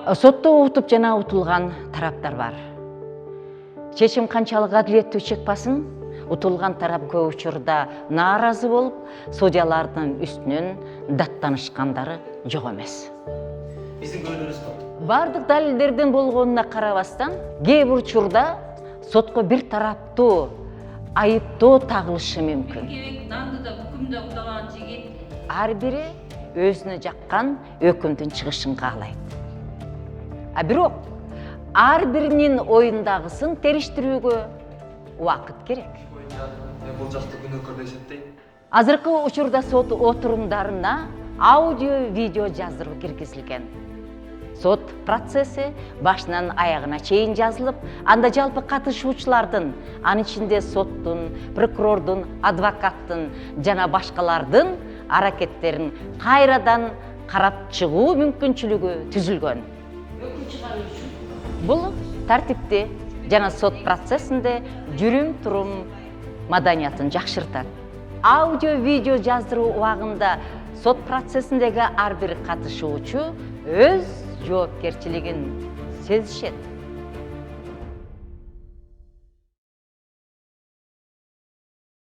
Сотто утуп жана утулган тараптар бар. Чечим канчалык адилеттүү чыкпасын, утулган тарап көп учурда нааразы болуп, судьялардын үстүнөн даттанышкандары жок эмес. Биздин көйнөрүбүз бар. Бардык далилдердин болгонуна карабастан, кээ бир учурда сотко бир тараптуу айыптоо тагылышы мүмкүн. Нандыда бүкүмдө кудаган жигит Ар бири өзүнө жаккан өкүмдүн чыгышын каалайт. А бирок ар биринин оюндагысын териштирүүгө убакыт керек. Бул жакты күнөөкөр деп эсептейм. Азыркы учурда сот отурумдарына аудио, видео жаздыруу киргизилген. Сот процесси башынан аягына чейин жазылып, анда жалпы катышуучулардын, анын ичинде соттун, прокурордун, адвокаттын жана башкалардын аракеттерин кайрадан карап чыгуу мүмкүнчүлүгү түзүлгөн. Бул тартипти жана сот процессинде жүрүм-турум маданиятын жакшыртат. Аудио, видео жаздыруу убагында сот процессиндеги ар бир катышуучу өз жоопкерчилигин сезишет.